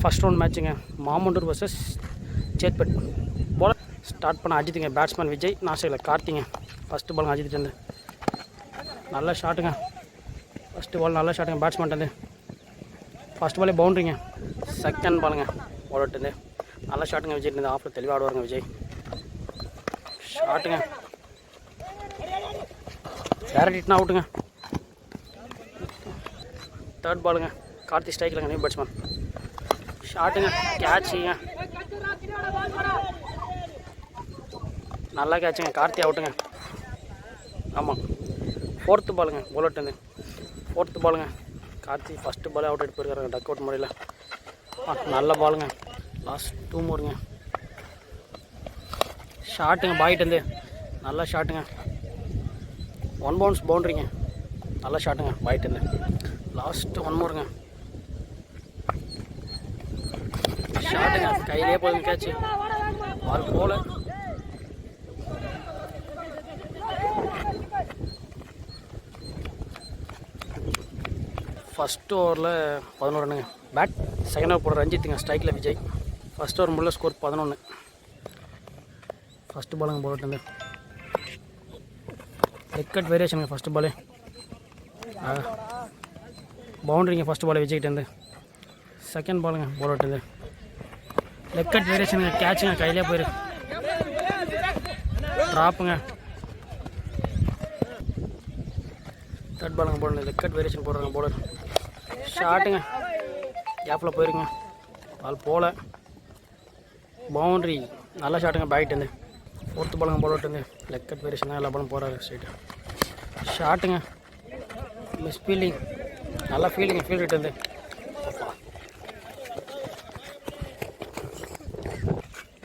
First round மேட்சுங்க. Mamandur versus Chetpet. போல start பண்ண அஜித்துங்க. பேட்ஸ்மேன் விஜய், நாசிக்கில் கார்த்திங்க. ஃபஸ்ட்டு பால் அஜித்துட்டு இருந்து நல்ல ஷாட்டுங்க. ஃபஸ்ட்டு பால் நல்ல ஷாட்டுங்க பேட்ஸ்மேன் வந்து. ஃபஸ்ட் பாலே பவுண்ட்ரிங்க. செகண்ட் பாலுங்க போலட்டு நல்ல ஷாட்டுங்க விஜய் இருந்து. ஆஃபில் தெளிவாக ஆடுவாருங்க விஜய். ஷாட்டுங்க டேரக்ட் ஹிட்னா அவுட்டுங்க. தேர்ட் பாலுங்க கார்த்தி ஸ்ட்ரைக்கில்ங்க. New batsman. ஷாட்டுங்க கேட்சுங்க. நல்லா கேட்சுங்க. கார்த்தி அவுட்டுங்க. ஆமாம். ஃபோர்த்து பாலுங்க போலட்டு. ஃபோர்த்து பாலுங்க கார்த்தி. ஃபஸ்ட்டு பாலே அவுட் எடுத்து போயிருக்காருங்க டக் அவுட் முறையில். நல்ல பாலுங்க. லாஸ்ட் 2 மூருங்க. ஷாட்டுங்க பாயிட்டு நல்ல ஷாட்டுங்க. 1 பவுன்ஸ் பவுண்ட்ரிங்க. நல்ல ஷாட்டுங்க பாயிட்டு. லாஸ்ட்டு 1 மூருங்க. ஷாட்டுங்க கையிலே போதுங்க கேட்சு. பால் போல. ஃபஸ்ட்டு ஓவரில் 11 ரன்னுங்க. பேட் செகண்ட் ஓவர் போடுற ரஞ்சித்துங்க. ஸ்ட்ரைக்கில் விஜய். ஃபஸ்ட் ஓவர் முள்ள ஸ்கோர் 11. ஃபஸ்ட்டு பாலுங்க போட்டு விக்கெட் வேரியேஷனுங்க. ஃபஸ்ட்டு பாலே பவுண்ட்ரிங்க. ஃபஸ்ட்டு பால் விஜய்கிட்டேருந்து. செகண்ட் பாலுங்க போட்டு விக்கெட் வேரியேஷனுங்க. கேட்சுங்க கையிலே போயிரு. ட்ராப்புங்க. தேர்ட் பாலுங்க போடணும். விக்கெட் வேரியேஷன் போடுறாங்க போலர். ஷாட்டுங்க கேப்பில் போயிருங்க. பால் போல. பவுண்ட்ரி நல்ல ஷாட்டுங்க பேக்கிட்டு. ஃபோர்த்து பாலுங்க போலட்டு விக்கெட் வேரியேஷன் தான் எல்லா பாலும் போகிறாரு ஸ்ட்ரைட்டு. ஷாட்டுங்க மிஸ் ஃபீல்டிங். நல்லா ஃபீல்டிங்க. ஃபீல்டு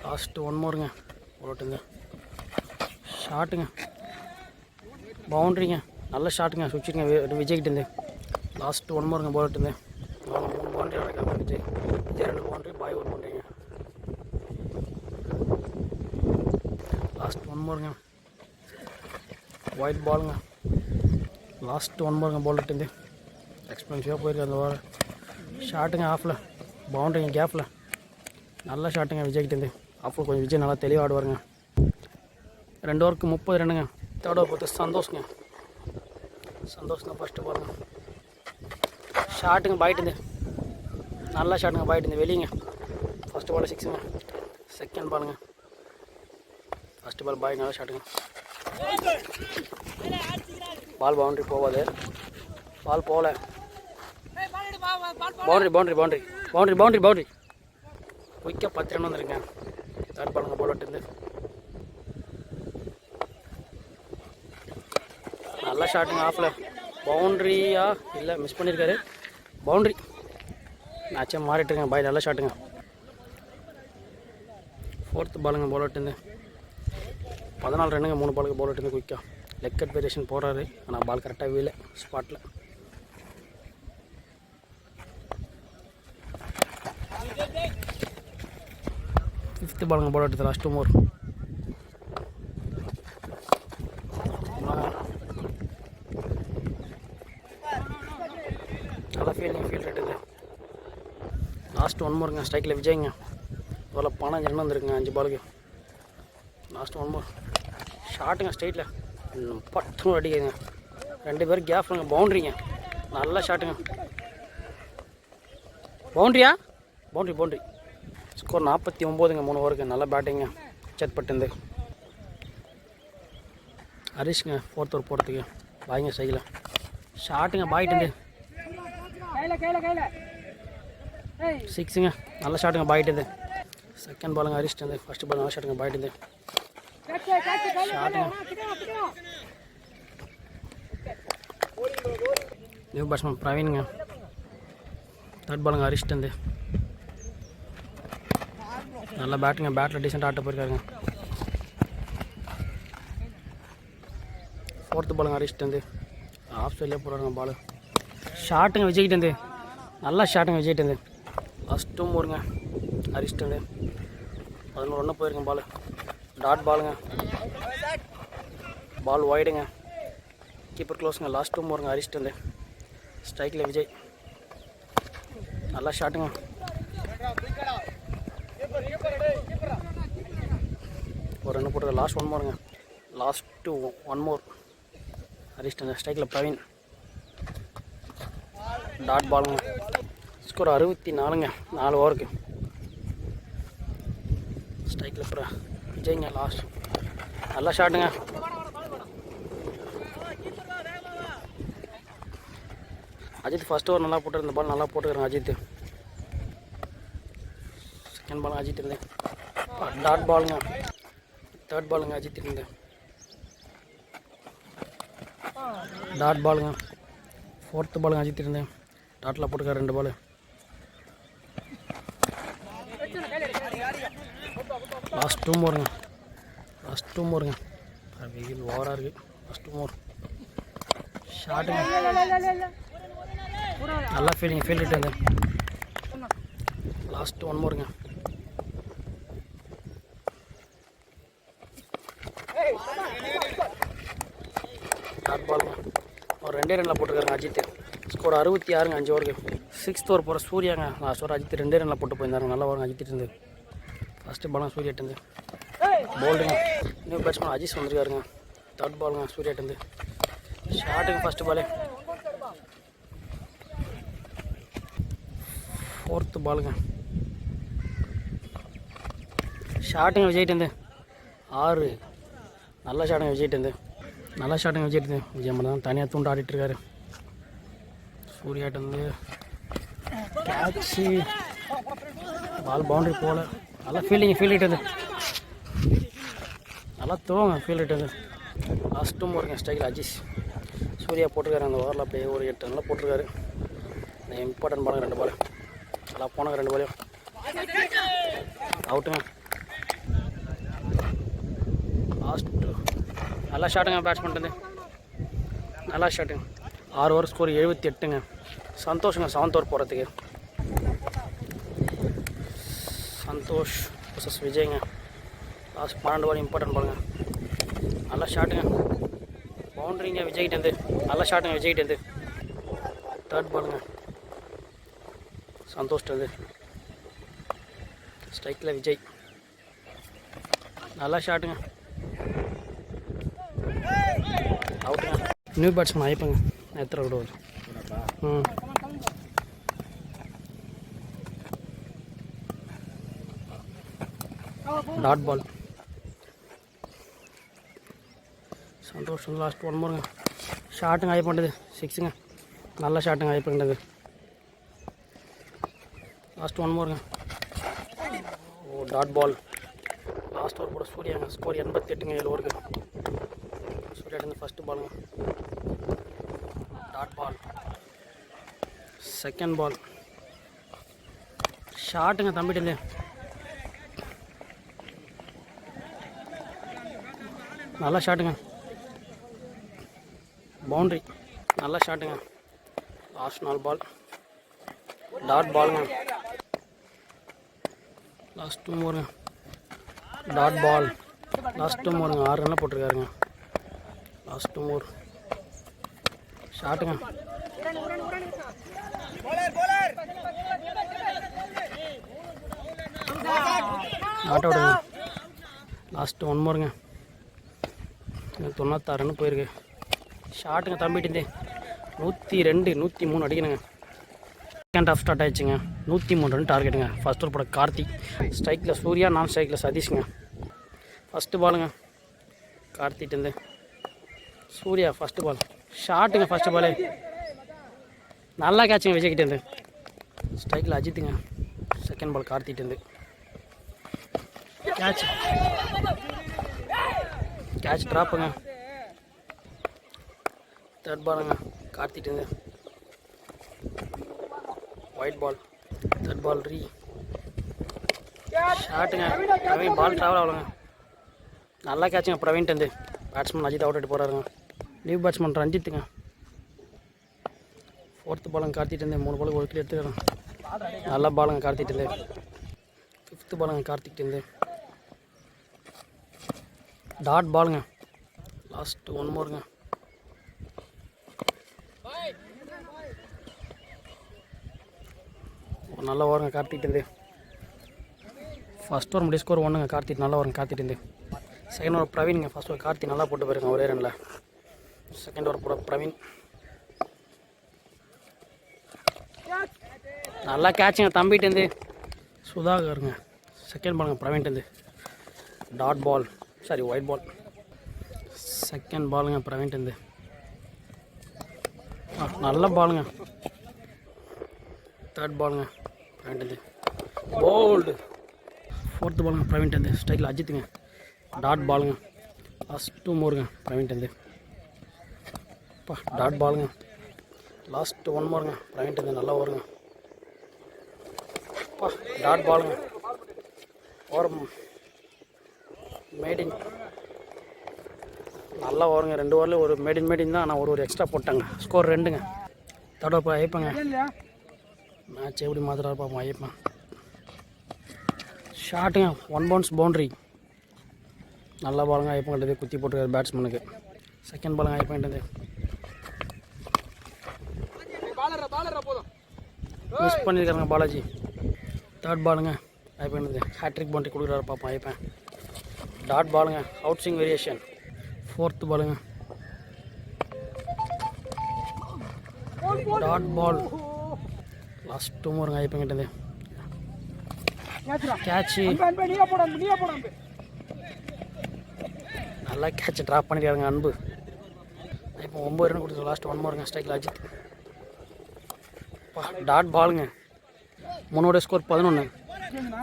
லாஸ்ட்டு 1 மூருங்க போட்டுங்க. ஷாட்டுங்க பவுண்ட்ரிங்க. நல்ல ஷாட்டுங்க சுவிட்சுங்க விஜய்கிட்டேருந்து. லாஸ்ட்டு 1 மூருங்க போட்டுங்க. 3 பவுண்ட்ரி நடக்காங்க விஜய். 2 பவுண்ட்ரி பாய் 1 பவுண்ட்ரிங்க. லாஸ்ட் 1 மூருங்க. ஒயிட் பாலுங்க. லாஸ்ட்டு 1 மூருங்க போட்டுருந்து எக்ஸ்பென்சிவாக போயிருக்கு அந்த ஓவர். ஷாட்டுங்க ஆஃபில். பவுண்ட்ரிங்க கேப்பில். நல்ல ஷாட்டுங்க விஜய்கிட்டேருந்து. ஆஃபில் கொஞ்சம் விஜய் நல்லா தெளிவாக ஆடுவாருங்க. 2 ஓவருக்கு 30 ரன்னுங்க. தேர்ட் ஓவர் பார்த்து சந்தோஷங்க. சந்தோஷங்க ஃபஸ்ட்டு பாருங்க. ஷாட்டுங்க பாயிட்டு. நல்ல ஷாட்டுங்க பாயிட்டு வெளிங்க. ஃபஸ்ட்டு பால் 6ங்க. செகண்ட் பாலுங்க. ஃபஸ்ட்டு பால் பாய் நல்ல ஷாட்டுங்க. பால் பவுண்ட்ரி போகாது. பால் போகல. Boundary boundary boundary boundary boundary boundary குயிக்காக 10 ரன் வந்துருங்க. தேர்ட் பாலுங்க போலட்டு நல்ல ஷாட்டுங்க ஆஃபில். பவுண்ட்ரியா இல்லை மிஸ் பண்ணியிருக்காரு. பவுண்ட்ரி மேட்சே மாறிட்டுருங்க. பாய் நல்ல ஷாட்டுங்க. ஃபோர்த்து பாலுங்க போலட்டு 14 ரன்னுங்க. 3 பாலுக்கு போலட்டு குயிக்காக. விக்கெட் வேரியேஷன் போடுறாரு. ஆனால் பால் கரெக்டாக வீல ஸ்பாட்டில். ஃபிஃப்த்து பாலுங்க போலட்டு லாஸ்ட் 2 மூர். நல்லா ஃபீல்டிங் ஃபீல்ட் ரேட்டு. லாஸ்ட் 1 மூருங்க. ஸ்ட்ரைக்கில் விஜய்ங்க. இவ்வளோ 15 ரன் வந்துருக்குங்க 5 பாலுக்கு. Last 1 more. ஷாட்டுங்க ஸ்ட்ரைட்டில் பட்டும் அடிக்குதுங்க. 2 பேரும் கேப்ங்க. பவுண்ட்ரிங்க. நல்ல ஷாட்டுங்க. பவுண்ட்ரியா பவுண்ட்ரி பவுண்ட்ரி. ஸ்கோர் 49ங்க. 3 ஓவருக்கு. நல்ல பேட்டிங்க சேத்பட்டு. ஹரிஷ்ங்க 4th ஓவர் போகிறதுக்கு பாய்ங்க சைக்கில். ஷாட்டுங்க பாயிட்டு 6ங்க. நல்ல ஷாட்டுங்க பாயிட்டு. செகண்ட் பாலுங்க ஹரிஷ்ட்டு. ஃபஸ்ட்டு பால் நல்ல ஷாட்டுங்க பாயிட்டு. ஷாட்டுங்க நியூ பேட்ஸ்மேன் பிரவீனுங்க. தேர்ட் பாலுங்க ஹரிஷ்ட்டு. நல்ல பேட்டுங்க. பேட்டில் டீசெண்டாக ஆட்ட போயிருக்காருங்க. ஃபோர்த்து பாலுங்க ஹரிஷ்ட்டு. ஆஃப் சைட்லேயே போடுறாங்க பால். ஷாட்டுங்க விஜய்கிட்டேருந்து. நல்லா ஷாட்டுங்க விஜய்கிட்டேருந்து. லாஸ்ட் 2 மூருங்க ஹரிஷ்ட்டு. 11 ரன்னு போயிருங்க பால். டாட் பாலுங்க. பால் வைடுங்க. கீப்பர் க்ளோஸுங்க. லாஸ்ட் 2 மூருங்க ஹரிஷ்ட்டு. ஸ்ட்ரைக்கில் விஜய். நல்லா ஷாட்டுங்க. போட்டு லாஸ்ட் ஒன் மோருங்க. Last one more. அரிஸ்டன் ஸ்ட்ரைக்கில் பிரவீன். டாட் பாலுங்க. ஸ்கோர் 64ங்க 4 ஓவருக்கு. ஸ்ட்ரைக்கில் அப்புறம் விஜய்ங்க லாஸ்ட். நல்லா ஷாட்டுங்க. அஜித் ஃபஸ்ட் ஓவர் நல்லா போட்டு இந்த பால் நல்லா போட்டுக்கிறேன் அஜித். செகண்ட் பால் அஜித் இருந்தேன். டாட் பாலுங்க. தேர்ட் பாலுங்க அஜித் இருந்தேன். டாட் பாலுங்க. ஃபோர்த்து பாலுங்க அஜித் இருந்தேன். டாட்டில் போட்டுக்கார் 2 பால். லாஸ்ட் 2 மோருங்க. லாஸ்ட் 2 மோருங்க. வெயில் ஓவராக இருக்குது. Last 2 more. ஷாட்டுங்க. நல்லா ஃபீல்டிட்டு இருந்தேன். லாஸ்ட் 1 மோருங்க. டாட் பாலுங்க. ஒரு 2 ரனில் போட்டுருக்காருங்க அஜித். ஸ்கோர் 66ங்க 5 ஓவருக்கு. 6th ஓவர் போகிற சூர்யாங்க லாஸ்ட் ஓவர் அஜித் 2 ரனில் போட்டு போயிருந்தாருங்க. நல்லா வரும் அஜித் இருந்து. ஃபஸ்ட்டு பாலுங்க சூர்யாட்டேருந்து. போல்டுங்க. நியூ பேட்ஸ்மேன் அஜித் வந்துருக்காருங்க. தேர்ட் பாலுங்க சூர்யாட்டேருந்து. ஷாட்டுங்க ஃபஸ்ட்டு பாலு. 4th பாலுங்க. ஷாட்டுங்க விஜய்ட்டேருந்து. 6. நல்லா ஷாட்டுங்க விஜய்ட்டேருந்து. நல்லா ஷாட்டுங்க விஜய்ட்டேருந்து. விஜய் மட்டும் தான் தனியாக தூண்டு ஆடிட்டுருக்காரு. சூர்யாட்டேருந்து கேட்சி. பால் பவுண்டரி போகல. நல்லா ஃபீல்டிட்டு நல்லா தூங்க ஃபீல்டிட்டு. லாஸ்ட் 2 மோருங்க. ஸ்ட்ரைக்கில் அஜிஸ். சூர்யா போட்டிருக்காரு அந்த ஓவரில் அப்படியே ஒரு 8 ரனில் போட்டிருக்காரு. இந்த இம்பார்ட்டன்ட் பாலுங்க 2 பால் நல்லா போனாங்க. 2 பாலையும் அவுட்டுங்க. லாஸ்ட்டு நல்லா ஷாட்டுங்க பேட்ஸ்மேன். நல்லா ஷாட்டுங்க. 6 ஓவர் ஸ்கோர் 78ங்க. சந்தோஷங்க 7th ஓவர் போகிறதுக்கு. சந்தோஷ் வர்சஸ் விஜய்ங்க. லாஸ்ட் 12 பால் இம்பார்ட்டன்ட் பாலுங்க. நல்லா ஷாட்டுங்க. பவுண்ட்ரிங்க விஜய்கிட்டேருந்து. நல்லா ஷாட்டுங்க விஜய்கிட்டேருந்து. தேர்ட் பாலுங்க சந்தோஷ்டேருந்து. ஸ்ட்ரைக்கில் விஜய். நல்லா ஷாட்டுங்க. அவுட்டுங்க. நியூ பேட்ஸ்மேன் ஆயிப்பங்க. எத்தனை கூட வரும். Dot ball. சந்தோஷம் லாஸ்ட் 1 மோருங்க. ஷாட்டுங்க ஆகி பண்ணுறது 6ங்க. நல்ல ஷாட்டுங்க ஆகி பண்ணுறது. லாஸ்ட் 1 மோருங்க. ஓ டாட் பால். லாஸ்ட் ஓவர் கூட சூர்யாங்க. ஸ்கோர் 88ங்க 7 ஓவருக்கு. சூர்யாட்டேருந்து ஃபஸ்ட்டு பாலுங்க. Dot ball. Second ball. ஷாட்டுங்க தம்பிட்டு. நல்லா ஷாட்டுங்க. பவுண்ட்ரி. நல்லா ஷாட்டுங்க. Last 4 ball. டாட் பாலுங்க. லாஸ்ட் 2 மோருங்க. Dot ball. லாஸ்ட் 2 மோருங்க. 6 ரனில் போட்டிருக்காருங்க. Last 2 more. ஷாட்டுங்க. நாட் அவுட்டுங்க. லாஸ்ட் 1 மோருங்க. 96 ரன்னு போயிருக்கு. ஷாட்டுங்க தம்பிட்டு. 102 103 அடிக்கணுங்க. செகண்ட் ஹாஃப் ஸ்டார்ட் ஆகிடுச்சுங்க. 103 ரன் டார்கெட்டுங்க. ஃபஸ்ட் ஓவர் போட கார்த்திக். ஸ்ட்ரைக்கில் சூர்யா. நான் ஸ்ட்ரைக்கில் சதீஷ்ங்க. ஃபஸ்ட்டு பாலுங்க கார்த்திகிட்டேருந்து. சூர்யா ஃபஸ்ட்டு பால். ஷாட்டுங்க ஃபஸ்ட்டு பாலு. நல்லா கேட்சுங்க விஜய்கிட்டேருந்து. ஸ்ட்ரைக்கில் அஜித்துங்க. செகண்ட் பால் கார்த்திகிட்டேருந்து. கேட்ச் ட்ராப்புங்க. தேர்ட் பாலுங்க கார்த்திகிட்டேருந்து. Wide ball. தேர்ட் பால் ரீ. ஷாட்டுங்க. பிரவீன் பால் ட்ராவல் ஆகலைங்க. நல்லா கேட்சுங்க பிரவீன்ட்டேருந்து. பேட்ஸ்மேன் அஜித் அவுட் ஆகிட்டு போகிறாருங்க. New batsman ரஞ்சித்துங்க. 4th பாலுங்க கார்த்திகிட்டேருந்து. 3 பாலுக்கு 1 விக்கெட் எடுத்துக்கிறேன். நல்ல பாலுங்க கார்த்திகிட்டேருந்து. 5th பாலுங்க கார்த்திகிட்டேருந்து. டாட் பாலுங்க. லாஸ்ட் 1 மோருங்க. நல்ல ஓவருங்க கார்த்திகிட்டேருந்து. ஃபஸ்ட் ஓவர் முடிய ஸ்கோர் 1ங்க. கார்த்திக் நல்லா ஓவருங்க கார்த்திகிட்டேருந்து. செகண்ட் ஓவர் பிரவீனுங்க. ஃபர்ஸ்ட் ஓவர் கார்த்தி நல்லா போட்டு போயிருங்க ஒரே ரனில். செகண்ட் ஓவர் போட பிரவீன் நல்லா கேட்சுங்க தம்பிட்டேருந்து. சுதாகருங்க. செகண்ட் பாலுங்க பிரவீன்ட்டேருந்து. Dot ball, sorry wide ball. Second பாலுங்க பிரவீன்ட்டேருந்து. நல்ல பாலுங்க. தேர்ட் பாலுங்க பிரவீன்ட்டேருந்து. போல்டு. ஃபோர்த்து பாலுங்க பிரவீன்ட்டேருந்து. ஸ்ட்ரைக்கில் அஜித்துங்க. டாட் பாலுங்க. லாஸ்ட் 2 மோருங்க பிரவீன்ட்டேருந்து. டாட் பாலுங்க. லாஸ்ட் 1 மோருங்க பிரவீன்ட்டேருந்து. நல்லா வருங்க. டாட் பாலுங்க. ஓவர் மேடின் நல்லா வருங்க. 2 ஓவரில் ஒரு மேடின் தான். ஆனால் ஒரு எக்ஸ்ட்ரா போட்டாங்க. ஸ்கோர் 2ங்க. தேர்ட் ஓவர் ஐயப்பங்க. மேட்ச் எப்படி மாத்திராரு பார்ப்போம். ஐயப்பன் ஷாட்டுங்க. 1 பவுன்ஸ் பவுண்ட்ரி. நல்லா பாலுங்க. ஐயப்பங்கிட்டது குத்தி போட்டுருக்காரு பேட்ஸ்மேனுக்கு. செகண்ட் பாலுங்க ஐயப்பங்கிட்டது. மிஸ் பண்ணியிருக்காருங்க பாலாஜி. தேர்ட் பாலுங்க ஐயப்பங்கிட்டது. ஹேட்ரிக் பவுண்ட்ரி கொடுக்குறாரு பார்ப்போம் ஐயப்பன். டாட் பாலுங்க. Out swing variation. ஃபோர்த்து பாலுங்க. Dot ball. லாஸ்ட் 2 மோருங்க ஐயப்பங்கிட்டது. கேட்சு. நல்லா கேட்சை ட்ராப் பண்ணிட்டாருங்க அன்பு. இப்போ 9 ரன் கொடுத்து லாஸ்ட் 1 மோருங்க. ஸ்ட்ரைக்கில் அஜித். டாட் பாலுங்க. 3 ஸ்கோர் 11.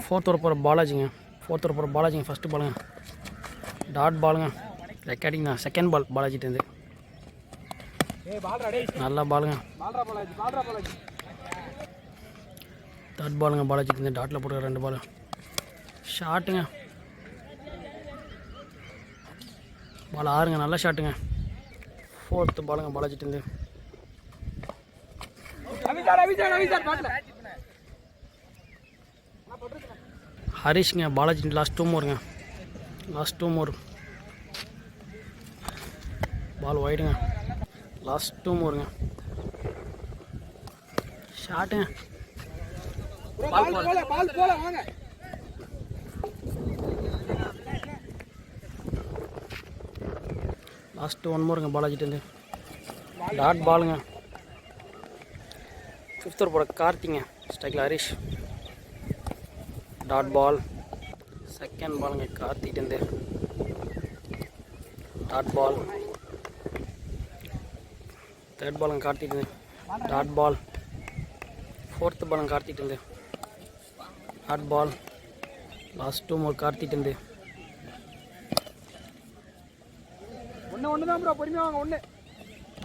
ஃபோர்த் ஓவர் போகிற பாலாஜிங்க. ஃபஸ்ட்டு பாலுங்க. டாட் பாலுங்க. ரெக்கார்டிங் தான். செகண்ட் பால் பாலாஜிட்டேருந்து. நல்லா பாலுங்க. தேர்ட் பாலுங்க பாலாஜிட்டேருந்து. டாட்டில் போட்டு 2 பால். ஷாட்டுங்க. பால் 6ங்க. நல்ல ஷாட்டுங்க. ஃபோர்த்து பாலுங்க பாலாஜிட்டேருந்து. ஹரிஷ்ங்க. பாலாஜி லாஸ்ட் 2 மோருங்க. லாஸ்ட் 2 மோர். பால் ஒயிடுங்க. லாஸ்ட் 2 மோருங்க. ஷாட்டுங்க. லாஸ்ட் 1 மோருங்க பாலாஜிட்டேருந்து. டாட் பாலுங்க. ஃபிஃப்த் ஓவர் போட கார்த்திங்க. ஸ்ட்ரைக்கில் ஹரிஷ். Dot ball. செகண்ட் பாலுங்க கார்த்திட்டேருந்து. Dot ball. தேர்ட் பாலுங்க கார்த்திட்டேருந்து. Dot ball. ஃபோர்த்து பாலுங்க கார்த்திட்டேருந்து. Dot ball. லாஸ்ட் 2 மோர் கார்த்திட்டேருந்து.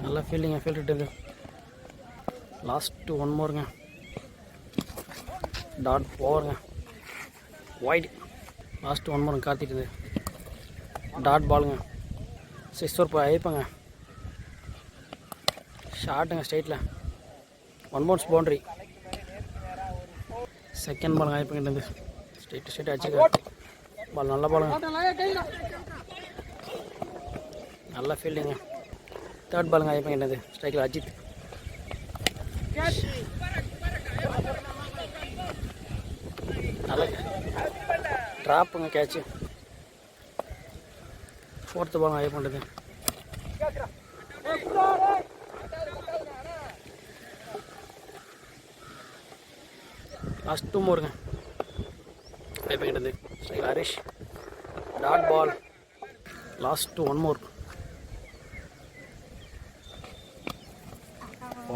நல்லா ஃபீல்டிங்க. ஃபீல்டுட்டு லாஸ்ட் 1 மோருங்க. டாட் ஓவருங்க. வைட். லாஸ்ட் 1 மோருங்க கார்த்திட்டேருந்து. டாட் பாலுங்க. 6 ஓவர் போய் ஐயப்பங்க. ஷாட்டுங்க ஸ்ட்ரைட்டில். 1 பவுன்ஸ் பவுண்ட்ரி. செகண்ட் பாலுங்க ஐயப்பங்கிட்டேருந்து. ஸ்ட்ரைட் அடிச்சுக்க. பால் நல்ல பாலுங்க. நல்லா ஃபீல்டிங்க. தேர்ட் பாலுங்க ஐயப்பங்கிட்டது. ஸ்ட்ரைக்கில் அஜித். நல்ல ட்ராப்புங்க கேட்சு. ஃபோர்த்து பாலுங்க ஐயப்பங்கிட்டது. லாஸ்ட் 2 மோருங்க ஐயப்பங்கிட்டது. ஸ்ட்ரைக்கில் Harish. Dot ball. Last 1 more.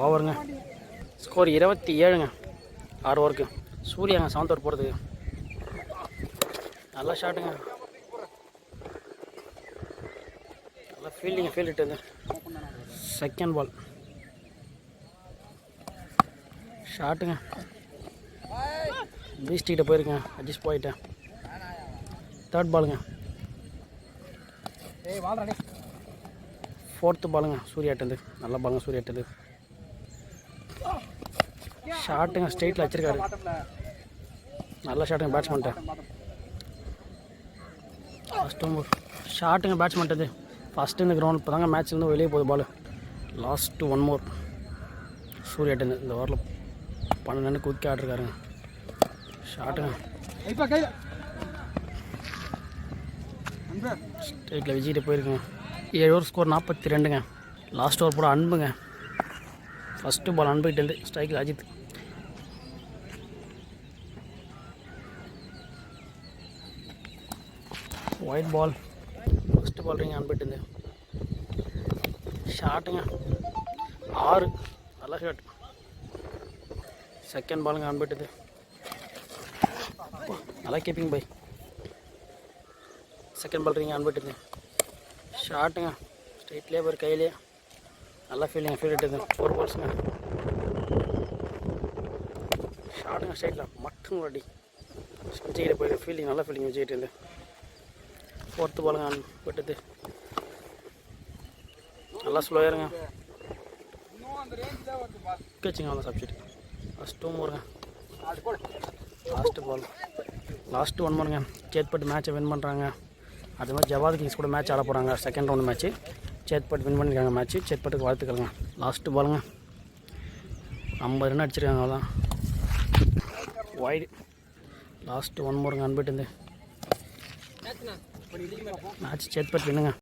ஓவருங்க. ஸ்கோர் 27ங்க. 6 ஓவருக்கு. சூர்யாங்க 7th ஓவர் போகிறதுக்கு. நல்லா ஷாட்டுங்க. நல்லா ஃபீல்டுட்டு. Second ball. ஷாட்டுங்க. பீஸ்டிக்கிட்ட போயிருங்க. அட்ஜஸ்ட் போயிட்டேன். தேர்ட் பாலுங்க. ஃபோர்த்து பாலுங்க சூர்யாட்டது. நல்ல பாலுங்க சூர்யாட்டது. ஷாட்டுங்க ஸ்ட்ரெயிட்டில் வச்சிருக்காரு. நல்ல ஷாட்டுங்க பேட்ஸ்மேன்ட்ட. ஃபஸ்ட்டு ஷாட்டுங்க பேட்ஸ்மேன்ட்டது. ஃபஸ்ட்டு இந்த கிரவுண்ட் இப்போ தாங்க மேட்ச் வந்து வெளியே போகுது பால். லாஸ்ட்டு 1 மோர் சூர்யாட்டது. இந்த ஓவரில் 12 குயிக் ஆடிருக்காருங்க. ஷாட்டுங்க. ஸ்ட்ரைட்டில் விஜய்கிட்ட போயிருக்குங்க. 7 ஓவர் ஸ்கோர் 42ங்க. லாஸ்ட் ஓவர் போட அன்புங்க. ஃபஸ்ட்டு பால் அன்புக்கிட்டேருந்து ஸ்ட்ரைக்கில் Ajith. Wide ball. First ball ரிங் அன்புக்கிட்டேருந்து ஷாட்டுங்க 6. நல்ல ஷாட். செகண்ட் பாலுங்க அன்புக்கிட்டது. நல்லா கீப்பிங் பை. செகண்ட் பால் ரிங் அன்புக்கிட்டது ஷாட்டுங்க ஸ்ட்ரைட்லேயே போய் கையிலே நல்லா ஃபீல்டிங்க. ஃபீல்ட் இட்டுது 4 பால்ஸுங்க. ஷாட்டுங்க ஸ்ட்ரைட்டில் மட்டும் வாட்டி விஜய்கிட்ட போயிட்டு ஃபீல்டிங் நல்லா ஃபீல்டிங் விஜய்கிட்ட இருந்து. 4th பாலுங்க அன்புக்கிட்டது நல்லா ஸ்லோயருங்க. கேச்சிங்க நல்லா சப்ஜெக்ட். ஃபஸ்ட் 2 மோருங்க. லாஸ்ட்டு 1 மோருங்க. சேத்பட் மேட்சை வின் பண்ணுறாங்க. அது மாதிரி ஜவாத் கிங்ஸ் கூட மேட்ச் ஆட போகிறாங்க. செகண்ட் ரவுண்டு மேட்ச்சு. சேத்பட் வின் பண்ணியிருக்காங்க மேட்ச்சு. சேத்பட்டுக்கு வாழ்த்துக்கள்ங்க. லாஸ்ட்டு பாலுங்க 50 ரன் அடிச்சிருக்காங்க. அவ்வளோதான் வைடு. லாஸ்ட்டு 1 மோருங்க அன்புக்கிட்டேருந்து மேட்ச் சேத்பட் வின்னுங்க.